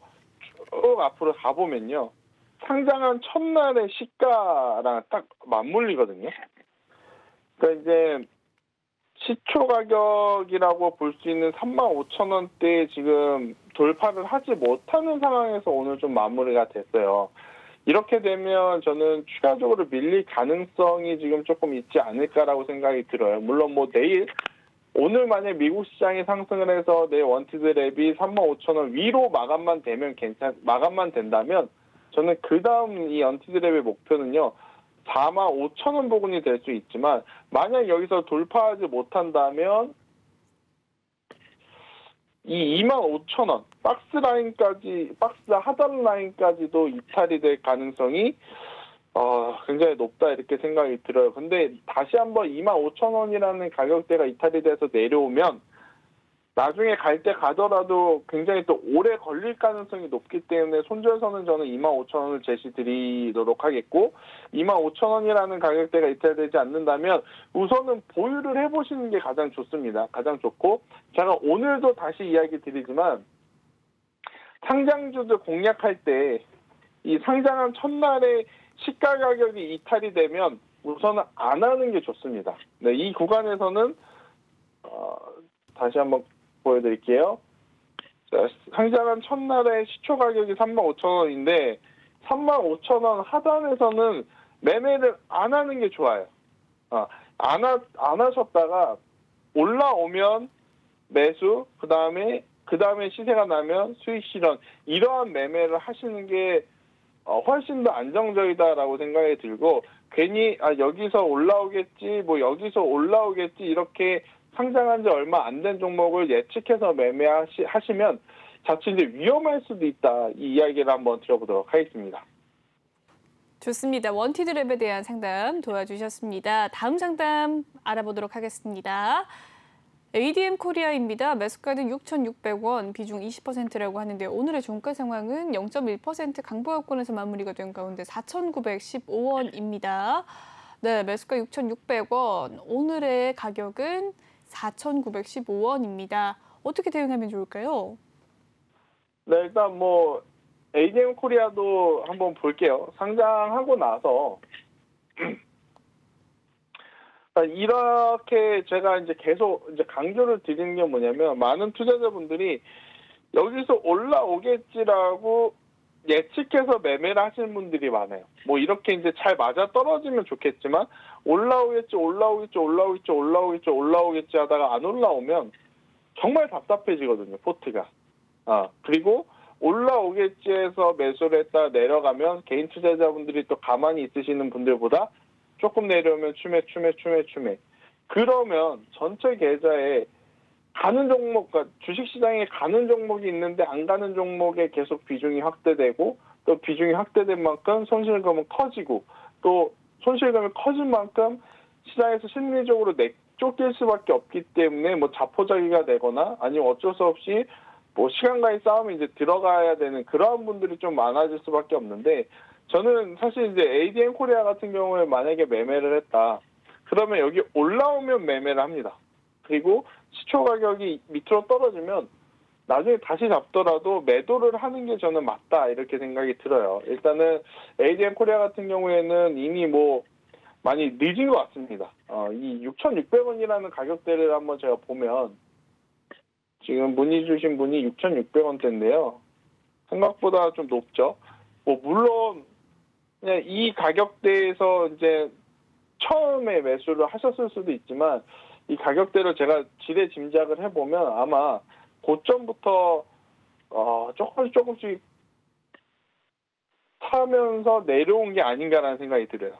S2: 쭉 앞으로 가보면요. 상장한 첫날의 시가랑 딱 맞물리거든요. 그러니까 이제 시초 가격이라고 볼 수 있는 35,000원대에 지금 돌파를 하지 못하는 상황에서 오늘 좀 마무리가 됐어요. 이렇게 되면 저는 추가적으로 밀릴 가능성이 지금 조금 있지 않을까라고 생각이 들어요. 물론 뭐 내일 오늘 만약 미국 시장이 상승을 해서 내일 원티드 랩이 35,000원 위로 마감만 된다면 저는 그 다음 이 원티드 랩의 목표는요. 45,000원 부근이 될 수 있지만 만약 여기서 돌파하지 못한다면 이 25,000원 박스 하단 라인까지도 이탈이 될 가능성이 굉장히 높다 이렇게 생각이 들어요. 근데 다시 한번 25,000원이라는 가격대가 이탈이 돼서 내려오면 나중에 갈 때 가더라도 굉장히 또 오래 걸릴 가능성이 높기 때문에 손절선은 저는 25,000원을 제시드리도록 하겠고 25,000원이라는 가격대가 이탈되지 않는다면 우선은 보유를 해보시는 게 가장 좋습니다. 가장 좋고 제가 오늘도 다시 이야기 드리지만 상장주들 공략할 때 이 상장한 첫날에 시가 가격이 이탈이 되면 우선은 안 하는 게 좋습니다. 네, 이 구간에서는 다시 한번 보여드릴게요. 자, 상장한 첫날에 시초 가격이 35,000원인데 35,000원 하단에서는 매매를 안 하는 게 좋아요. 안 하셨다가 올라오면 매수, 그 다음에 시세가 나면 수익 실현 이러한 매매를 하시는 게 훨씬 더 안정적이다라고 생각이 들고 괜히 여기서 올라오겠지, 여기서 올라오겠지 이렇게 상장한 지 얼마 안 된 종목을 예측해서 매매하시면 자칫 이제 위험할 수도 있다. 이 이야기를 한번 드려보도록 하겠습니다.
S1: 좋습니다. 원티드 랩에 대한 상담 도와주셨습니다. 다음 상담 알아보도록 하겠습니다. ADM 코리아입니다. 매수가는 6,600원, 비중 20%라고 하는데 오늘의 종가 상황은 0.1% 강보합권에서 마무리가 된 가운데 4,915원입니다. 네, 매수가 6,600원, 오늘의 가격은 4,915원입니다. 어떻게 대응하면 좋을까요? 네,
S2: 일단 ADM 코리아도 한번 볼게요. 상장하고 나서 이렇게 제가 이제 계속 강조를 드리는 게 뭐냐면 많은 투자자분들이 여기서 올라오겠지라고 예측해서 매매를 하시는 분들이 많아요. 이렇게 이제 잘 맞아 떨어지면 좋겠지만 올라오겠지 하다가 안 올라오면 정말 답답해지거든요, 포트가. 그리고 올라오겠지 해서 매수를 했다 내려가면 개인 투자자분들이 또 가만히 있으시는 분들보다 조금 내려오면 추매. 그러면 전체 계좌에 가는 종목, 주식시장에 가는 종목이 있는데 안 가는 종목에 계속 비중이 확대되고 또 비중이 확대된 만큼 손실금은 커지고 또 손실금이 커진 만큼 시장에서 심리적으로 쫓길 수밖에 없기 때문에 자포자기가 되거나 아니면 어쩔 수 없이 시간과의 싸움이 이제 들어가야 되는 그러한 분들이 좀 많아질 수밖에 없는데 저는 사실 이제 ADM 코리아 같은 경우에 만약에 매매를 했다. 그러면 여기 올라오면 매매를 합니다. 그리고 시초 가격이 밑으로 떨어지면 나중에 다시 잡더라도 매도를 하는 게 저는 맞다 이렇게 생각이 들어요. 일단은 ADM 코리아 같은 경우에는 이미 뭐 많이 늦은 것 같습니다. 이 6,600원이라는 가격대를 한번 제가 보면 지금 문의 주신 분이 6,600원대인데요. 생각보다 좀 높죠. 뭐 물론 그냥 이 가격대에서 이제 처음에 매수를 하셨을 수도 있지만 이 가격대를 제가 지레 짐작을 해보면 아마 고점부터 조금씩 타면서 내려온 게 아닌가라는 생각이 들어요.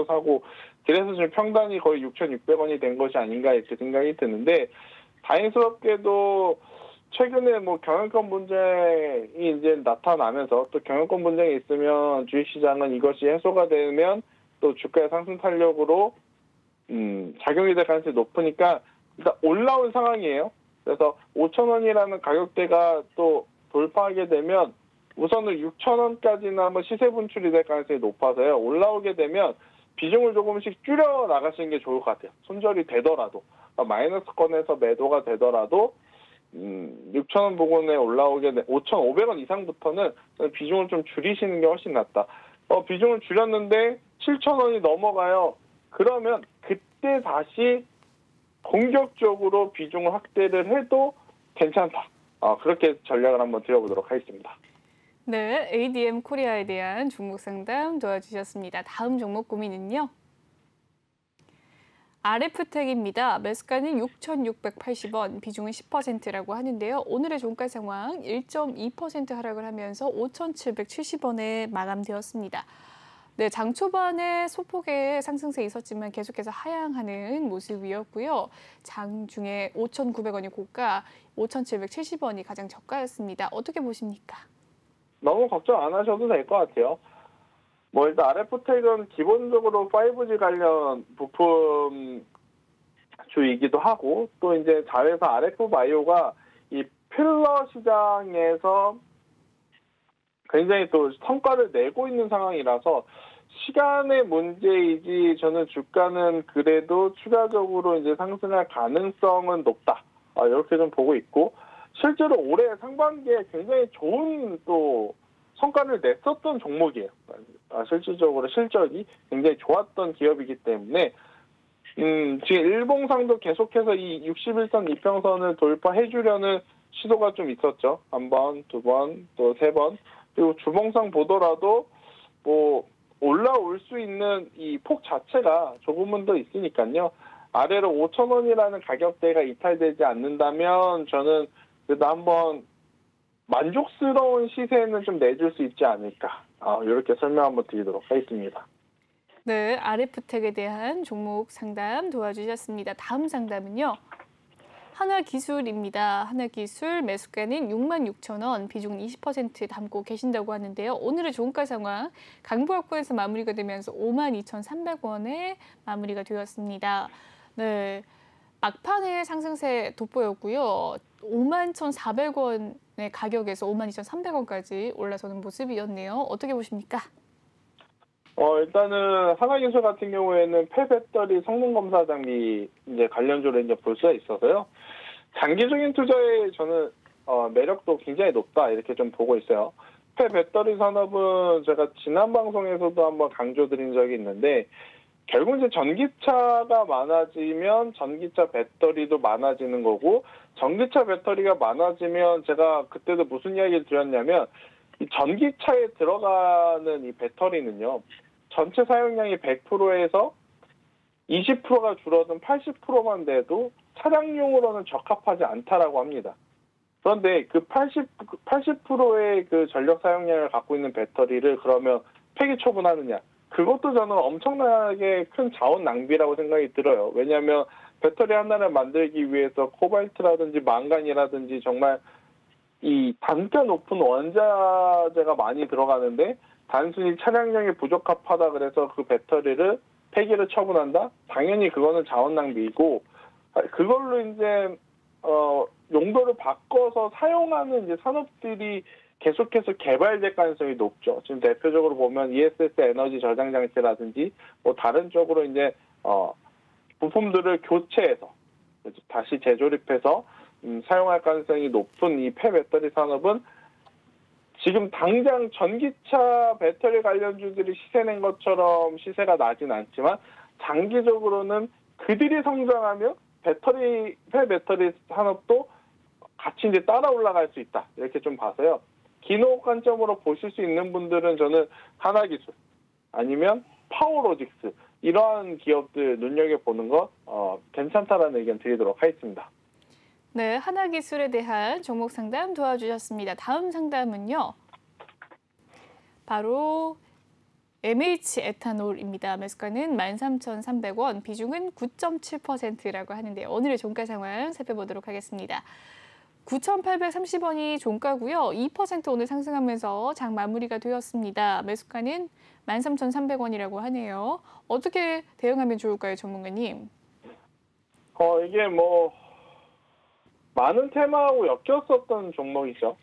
S2: 사고. 그래서 지금 평단이 거의 6,600원이 된 것이 아닌가 이렇게 생각이 드는데, 다행스럽게도 최근에 뭐 경영권 분쟁이 이제 나타나면서 또 경영권 분쟁이 있으면 주식시장은 이것이 해소가 되면 또 주가의 상승 탄력으로 작용이 될 가능성이 높으니까 일단 올라온 상황이에요. 그래서 5,000원이라는 가격대가 또 돌파하게 되면 우선은 6,000원까지는 한번 시세 분출이 될 가능성이 높아서요. 올라오게 되면 비중을 조금씩 줄여 나가시는 게 좋을 것 같아요. 손절이 되더라도 마이너스권에서 매도가 되더라도 6,000원 부근에 올라오게 돼 5,500원 이상부터는 비중을 좀 줄이시는 게 훨씬 낫다. 비중을 줄였는데 7,000원이 넘어가요. 그러면 그때 다시 공격적으로 비중을 확대를 해도 괜찮다. 그렇게 전략을 한번 드려보도록 하겠습니다.
S1: 네, ADM 코리아에 대한 종목 상담 도와주셨습니다. 다음 종목 고민은요. RF텍입니다. 매수가는 6,680원, 비중은 10%라고 하는데요. 오늘의 종가 상황 1.2% 하락을 하면서 5,770원에 마감되었습니다. 네, 장 초반에 소폭의 상승세 있었지만 계속해서 하향하는 모습이었고요. 장 중에 5,900원이 고가, 5,770원이 가장 저가였습니다. 어떻게 보십니까?
S2: 너무 걱정 안 하셔도 될 것 같아요. 뭐 일단 RF텍은 기본적으로 5G 관련 부품 주이기도 하고 또 이제 자회사 RF바이오가 이 필러 시장에서 굉장히 또 성과를 내고 있는 상황이라서 시간의 문제이지 저는 주가는 그래도 추가적으로 이제 상승할 가능성은 높다. 이렇게 좀 보고 있고 실제로 올해 상반기에 굉장히 좋은 또 성과를 냈었던 종목이에요. 실질적으로 실적이 굉장히 좋았던 기업이기 때문에 지금 일봉상도 계속해서 이 61선 이평선을 돌파해 주려는 시도가 좀 있었죠. 한 번, 두 번, 또 세 번. 그리고 주봉상 보더라도 뭐 올라올 수 있는 이 폭 자체가 조금은 더 있으니까요. 아래로 5,000원이라는 가격대가 이탈되지 않는다면 저는 그래도 한번 만족스러운 시세는 좀 내줄 수 있지 않을까. 이렇게 설명 한번 드리도록 하겠습니다.
S1: 네, RF텍에 대한 종목 상담 도와주셨습니다. 다음 상담은요. 하나기술입니다. 하나기술 매수가는 66,000원, 비중은 20% 담고 계신다고 하는데요. 오늘의 종가 상황 강보합권에서 마무리가 되면서 52,300원에 마무리가 되었습니다. 네, 막판에 상승세 돋보였고요. 51,400원의 가격에서 52,300원까지 올라서는 모습이었네요. 어떻게 보십니까?
S2: 일단은 하나기술 같은 경우에는 폐배터리 성능 검사 장비 이제 관련주로 이제 볼 수가 있어서요. 장기적인 투자에 저는 매력도 굉장히 높다 이렇게 좀 보고 있어요. 폐배터리 산업은 제가 지난 방송에서도 한번 강조드린 적이 있는데 결국 이제 전기차가 많아지면 전기차 배터리도 많아지는 거고 전기차 배터리가 많아지면 제가 그때도 무슨 이야기를 드렸냐면 이 전기차에 들어가는 이 배터리는요. 전체 사용량이 100%에서 20%가 줄어든 80%만 돼도 차량용으로는 적합하지 않다라고 합니다. 그런데 그 80%의 그 전력 사용량을 갖고 있는 배터리를 그러면 폐기 처분하느냐? 그것도 저는 엄청나게 큰 자원 낭비라고 생각이 들어요. 왜냐하면 배터리 하나를 만들기 위해서 코발트라든지 망간이라든지 정말 이 단가 높은 원자재가 많이 들어가는데 단순히 차량량이 부적합하다 그래서 그 배터리를 폐기를 처분한다? 당연히 그거는 자원 낭비이고 그걸로 이제 용도를 바꿔서 사용하는 이제 산업들이 계속해서 개발될 가능성이 높죠. 지금 대표적으로 보면 ESS 에너지 저장 장치라든지 뭐 다른 쪽으로 이제 부품들을 교체해서 다시 재조립해서 사용할 가능성이 높은 이 폐배터리 산업은 지금 당장 전기차 배터리 관련주들이 시세낸 것처럼 시세가 나진 않지만 장기적으로는 그들이 성장하며 폐배터리 산업도 같이 이제 따라 올라갈 수 있다. 이렇게 좀 봐서요. 기노 관점으로 보실 수 있는 분들은 저는 하나기술 아니면 파워로직스 이러한 기업들 눈여겨보는 거 괜찮다라는 의견 드리도록 하겠습니다.
S1: 네, 하나기술에 대한 종목 상담 도와주셨습니다. 다음 상담은요. 바로 MH 에탄올입니다. 매수가는 13,300원, 비중은 9.7%라고 하는데 오늘의 종가 상황 살펴보도록 하겠습니다. 9,830원이 종가고요. 2% 오늘 상승하면서 장 마무리가 되었습니다. 매수가는 13,300원이라고 하네요. 어떻게 대응하면 좋을까요, 전문가님?
S2: 이게 많은 테마하고 엮였었던 종목이죠.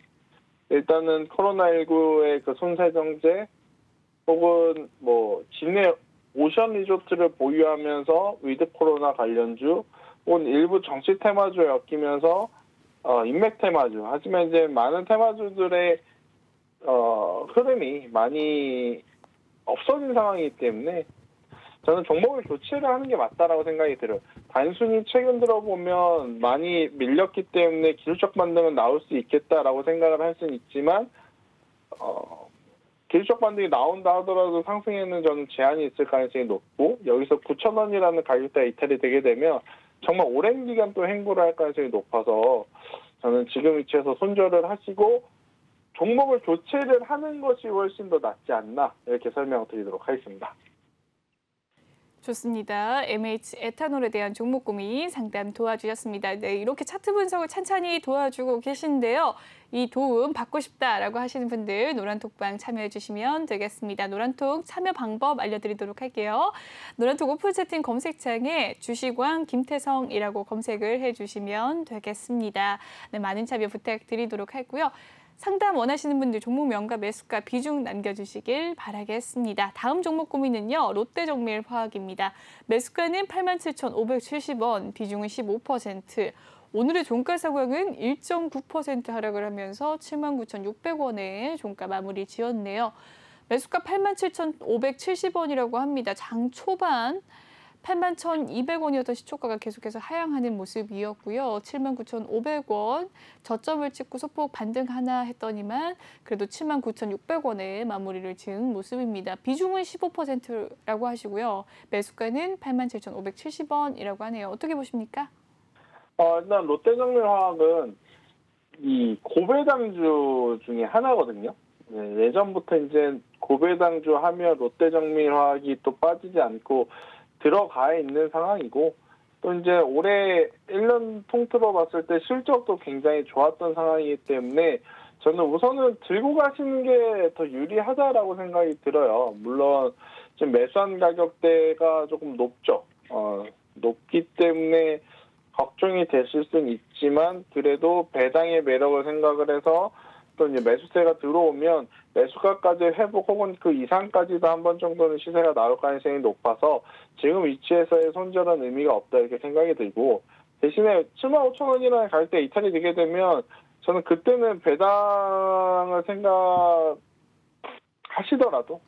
S2: 일단은 코로나19의 그 손세정제 혹은 진해 오션 리조트를 보유하면서 위드 코로나 관련주 혹은 일부 정치 테마주에 엮이면서 인맥 테마주. 하지만 이제 많은 테마주들의 흐름이 많이 없어진 상황이기 때문에 저는 종목을 교체를 하는 게 맞다라고 생각이 들어요. 단순히 최근 들어보면 많이 밀렸기 때문에 기술적 반등은 나올 수 있겠다라고 생각을 할 수는 있지만 기술적 반등이 나온다 하더라도 상승에는 저는 제한이 있을 가능성이 높고 여기서 9,000원이라는 가격대가 이탈이 되게 되면 정말 오랜 기간 또 행보를 할 가능성이 높아서 저는 지금 위치에서 손절을 하시고 종목을 교체를 하는 것이 훨씬 더 낫지 않나 이렇게 설명을 드리도록 하겠습니다.
S1: 좋습니다. MH 에탄올에 대한 종목 고민 상담 도와주셨습니다. 네, 이렇게 차트 분석을 찬찬히 도와주고 계신데요. 이 도움 받고 싶다라고 하시는 분들 노란톡방 참여해 주시면 되겠습니다. 노란톡 참여 방법 알려드리도록 할게요. 노란톡 오픈 채팅 검색창에 주식왕 김태성이라고 검색을 해주시면 되겠습니다. 네, 많은 참여 부탁드리도록 하고요. 상담 원하시는 분들 종목명과 매수가 비중 남겨주시길 바라겠습니다. 다음 종목 고민은요. 롯데정밀화학입니다. 매수가는 87,570원, 비중은 15%. 오늘의 종가 상황은 1.9% 하락을 하면서 79,600원에 종가 마무리 지었네요. 매수가 87,570원이라고 합니다. 장 초반 81,200원이었던 시초가가 계속해서 하향하는 모습이었고요. 79,500원 저점을 찍고 소폭 반등 하나 했더니만 그래도 79,600원에 마무리를 지은 모습입니다. 비중은 15%라고 하시고요. 매수가는 87,570원이라고 하네요. 어떻게 보십니까?
S2: 일단 롯데정밀화학은 이 고배당주 중에 하나거든요. 네, 예전부터 이제 고배당주 하면 롯데정밀화학이 또 빠지지 않고 들어가 있는 상황이고 또 이제 올해 1년 통틀어 봤을 때 실적도 굉장히 좋았던 상황이기 때문에 저는 우선은 들고 가시는 게 더 유리하다라고 생각이 들어요. 물론 지금 매수한 가격대가 조금 높죠. 높기 때문에 걱정이 되실 수는 있지만 그래도 배당의 매력을 생각을 해서 또 이제 매수세가 들어오면 매수가까지 회복 혹은 그 이상까지도 한 번 정도는 시세가 나올 가능성이 높아서 지금 위치에서의 손절은 의미가 없다 이렇게 생각이 들고 대신에 75,000원이라는 가격대 이탈이 되게 되면 저는 그때는 배당을 생각하시더라도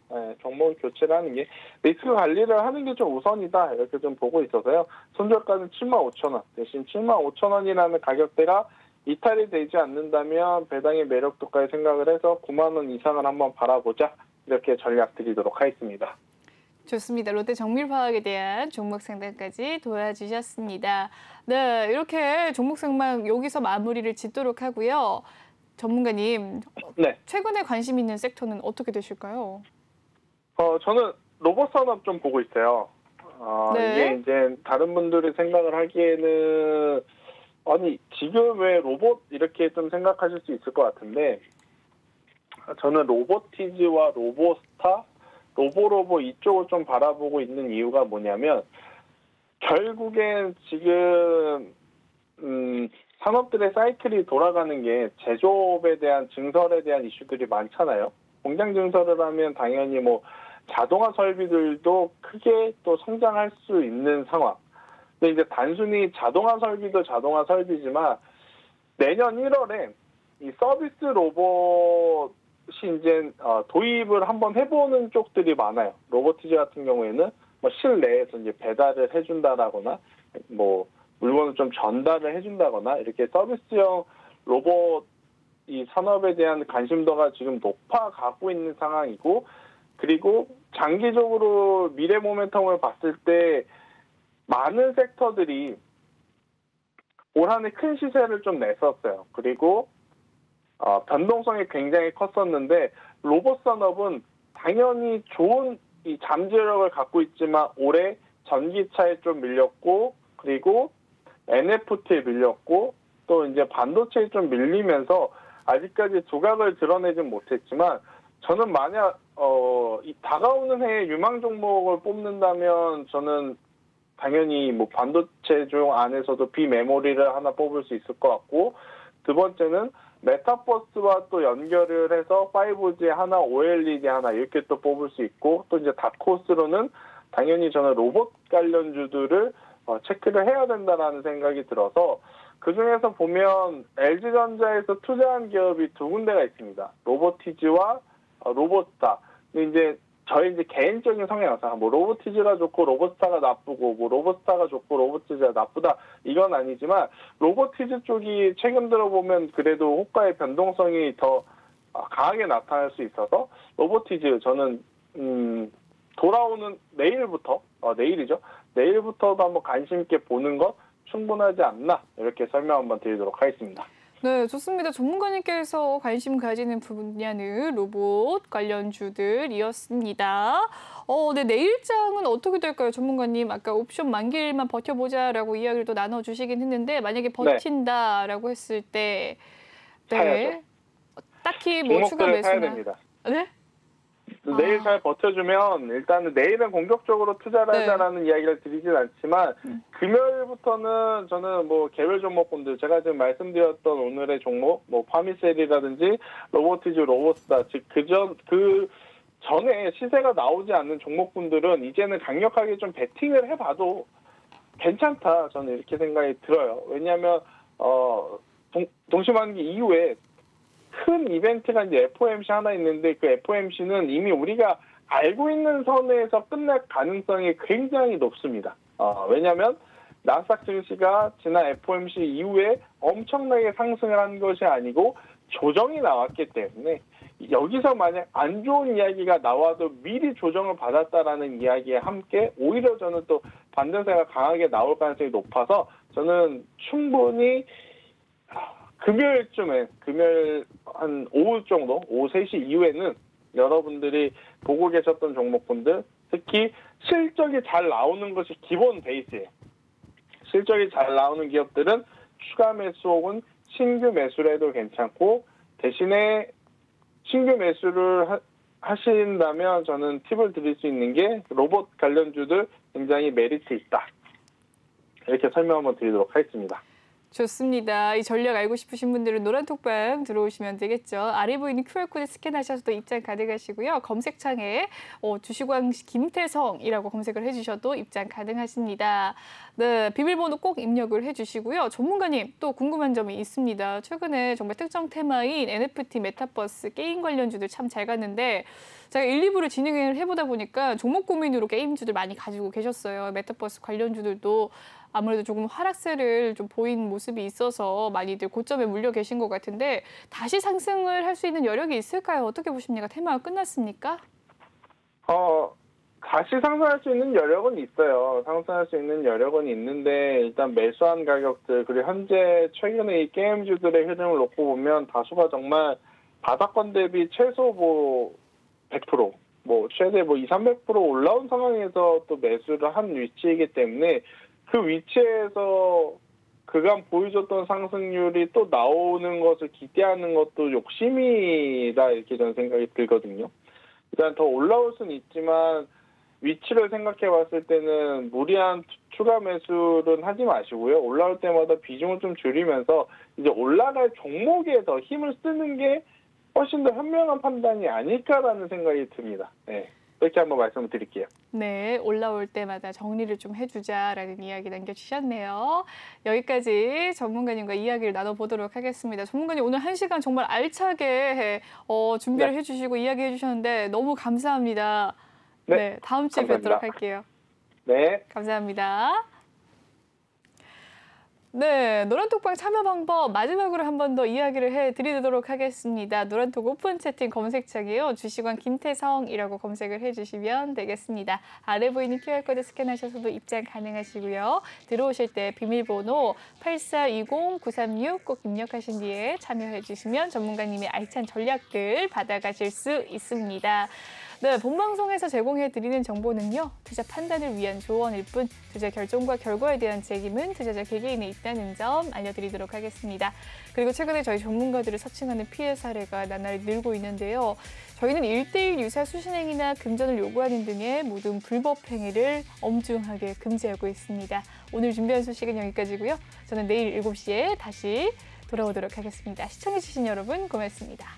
S2: 종목 교체를 하는 게 리스크 관리를 하는 게 좀 우선이다 이렇게 좀 보고 있어서요. 손절가는 75,000원 대신 75,000원이라는 가격대가 이탈이 되지 않는다면 배당의 매력도까지 생각을 해서 9만 원 이상을 한번 바라보자 이렇게 전략 드리도록 하겠습니다.
S1: 좋습니다. 롯데정밀화학에 대한 종목 상담까지 도와주셨습니다. 네, 이렇게 종목 상담 여기서 마무리를 짓도록 하고요. 전문가님,
S2: 네.
S1: 최근에 관심 있는 섹터는 어떻게 되실까요?
S2: 저는 로봇 산업 좀 보고 있어요.
S1: 네.
S2: 이게 이제 다른 분들이 생각을 하기에는 아니 지금 왜 로봇 이렇게 좀 생각하실 수 있을 것 같은데 저는 로보티즈와 로보스타, 로보로보 이쪽을 좀 바라보고 있는 이유가 뭐냐면 결국엔 지금 산업들의 사이클이 돌아가는 게 제조업에 대한 증설에 대한 이슈들이 많잖아요. 공장 증설을 하면 당연히 뭐 자동화 설비들도 크게 또 성장할 수 있는 상황. 근데 이제 단순히 자동화 설비도 자동화 설비지만 내년 1월에 이 서비스 로봇이 이제 도입을 한번 해보는 쪽들이 많아요. 로보티즈 같은 경우에는 뭐 실내에서 이제 배달을 해준다라거나 뭐 물건을 좀 전달을 해준다거나 이렇게 서비스형 로봇 이 산업에 대한 관심도가 지금 높아가고 있는 상황이고, 그리고 장기적으로 미래 모멘텀을 봤을 때 많은 섹터들이 올 한해 큰 시세를 좀 냈었어요. 그리고 변동성이 굉장히 컸었는데 로봇 산업은 당연히 좋은 이 잠재력을 갖고 있지만 올해 전기차에 좀 밀렸고, 그리고 NFT에 밀렸고, 또 이제 반도체에 좀 밀리면서 아직까지 두각을 드러내진 못했지만, 저는 만약 이 다가오는 해에 유망 종목을 뽑는다면 저는 당연히 뭐 반도체 중 안에서도 비메모리를 하나 뽑을 수 있을 것 같고, 두 번째는 메타버스와 또 연결을 해서 5G 하나, OLED 하나 이렇게 또 뽑을 수 있고, 또 이제 다크호스로는 당연히 저는 로봇 관련주들을 체크를 해야 된다라는 생각이 들어서, 그중에서 보면 LG전자에서 투자한 기업이 두 군데가 있습니다. 로보티즈와 로봇스타. 근데 이제 저희 이제 개인적인 성향상 뭐 로보티즈가 좋고 로봇스타가 나쁘고 뭐 로봇스타가 좋고 로보티즈가 나쁘다 이건 아니지만, 로보티즈 쪽이 최근 들어보면 그래도 호가의 변동성이 더 강하게 나타날 수 있어서 로보티즈 저는 돌아오는 내일부터 내일이죠. 내일부터도 한번 관심 있게 보는 것 충분하지 않나, 이렇게 설명 한번 드리도록 하겠습니다.
S1: 네, 좋습니다. 전문가님께서 관심 가지는 분야는 로봇 관련주들이었습니다. 네, 내일장은 어떻게 될까요, 전문가님? 아까 옵션 만기일만 버텨보자라고 이야기를 또 나눠주시긴 했는데, 만약에 버틴다라고 했을 때, 네, 딱히 뭐 추가
S2: 종목들을 사야
S1: 매수나,
S2: 됩니다.
S1: 네?
S2: 내일 잘 버텨주면 일단은 내일은 공격적으로 투자를 하자라는 이야기를 드리진 않지만, 금요일부터는 저는 뭐 개별 종목군들, 제가 지금 말씀드렸던 오늘의 종목 뭐 파미셀이라든지 로보티즈, 로봇스타, 즉 그 전에 시세가 나오지 않는 종목군들은 이제는 강력하게 좀 베팅을 해봐도 괜찮다, 저는 이렇게 생각이 들어요. 왜냐하면 동시만기 이후에 큰 이벤트가 이제 FOMC 하나 있는데, 그 FOMC는 이미 우리가 알고 있는 선에서 끝날 가능성이 굉장히 높습니다. 왜냐하면 나스닥 증시가 지난 FOMC 이후에 엄청나게 상승을 한 것이 아니고 조정이 나왔기 때문에, 여기서 만약 안 좋은 이야기가 나와도 미리 조정을 받았다라는 이야기에 함께 오히려 저는 또 반등세가 강하게 나올 가능성이 높아서, 저는 충분히 금요일 한 오후 정도, 오후 3시 이후에는 여러분들이 보고 계셨던 종목군들, 특히 실적이 잘 나오는 것이 기본 베이스예요. 실적이 잘 나오는 기업들은 추가 매수 혹은 신규 매수를 해도 괜찮고, 대신에 신규 매수를 하신다면 저는 팁을 드릴 수 있는 게 로봇 관련주들 굉장히 메리트 있다, 이렇게 설명 한번 드리도록 하겠습니다.
S1: 좋습니다. 이 전략 알고 싶으신 분들은 노란톡방 들어오시면 되겠죠. 아래 보이는 QR코드 스캔하셔서 입장 가능하시고요. 검색창에 주식왕 김태성이라고 검색을 해주셔도 입장 가능하십니다. 네, 비밀번호 꼭 입력을 해주시고요. 전문가님, 또 궁금한 점이 있습니다. 최근에 정말 특정 테마인 NFT, 메타버스, 게임 관련주들 참 잘 갔는데, 제가 1, 2부를 진행을 해보다 보니까 종목 고민으로 게임주들 많이 가지고 계셨어요. 메타버스 관련주들도 아무래도 조금 하락세를 좀 보인 모습이 있어서 많이들 고점에 물려 계신 것 같은데, 다시 상승을 할 수 있는 여력이 있을까요? 어떻게 보십니까? 테마가 끝났습니까?
S2: 다시 상승할 수 있는 여력은 있어요. 상승할 수 있는 여력은 있는데, 일단 매수한 가격들, 그리고 현재 최근에 이 게임주들의 흐름을 놓고 보면 다수가 정말 바닥권 대비 최소 뭐 100%, 뭐 최대 뭐 200, 300% 올라온 상황에서 또 매수를 한 위치이기 때문에, 그 위치에서 그간 보여줬던 상승률이 또 나오는 것을 기대하는 것도 욕심이다, 이렇게 저는 생각이 들거든요. 일단 더 올라올 수는 있지만 위치를 생각해 봤을 때는 무리한 추가 매수는 하지 마시고요. 올라올 때마다 비중을 좀 줄이면서 이제 올라갈 종목에 더 힘을 쓰는 게 훨씬 더 현명한 판단이 아닐까라는 생각이 듭니다. 네, 이렇게 한번 말씀을 드릴게요.
S1: 네, 올라올 때마다 정리를 좀 해주자라는 이야기 남겨주셨네요. 여기까지 전문가님과 이야기를 나눠보도록 하겠습니다. 전문가님 오늘 1시간 정말 알차게 준비를
S2: 네.
S1: 해주시고 이야기해 주셨는데 너무 감사합니다. 네, 다음 주에
S2: 감사합니다.
S1: 뵙도록 할게요.
S2: 네.
S1: 감사합니다. 네, 노란톡방 참여 방법 마지막으로 한 번 더 이야기를 해드리도록 하겠습니다. 노란톡 오픈 채팅 검색창에요. 주식원 김태성이라고 검색을 해주시면 되겠습니다. 아래 보이는 QR코드 스캔하셔서도 입장 가능하시고요. 들어오실 때 비밀번호 8420-936 꼭 입력하신 뒤에 참여해주시면 전문가님의 알찬 전략들 받아가실 수 있습니다. 네, 본방송에서 제공해드리는 정보는요. 투자 판단을 위한 조언일 뿐 투자 결정과 결과에 대한 책임은 투자자 개개인에 있다는 점 알려드리도록 하겠습니다. 그리고 최근에 저희 전문가들을 사칭하는 피해 사례가 나날이 늘고 있는데요. 저희는 1:1 유사 수신행위나 금전을 요구하는 등의 모든 불법 행위를 엄중하게 금지하고 있습니다. 오늘 준비한 소식은 여기까지고요. 저는 내일 7시에 다시 돌아오도록 하겠습니다. 시청해주신 여러분 고맙습니다.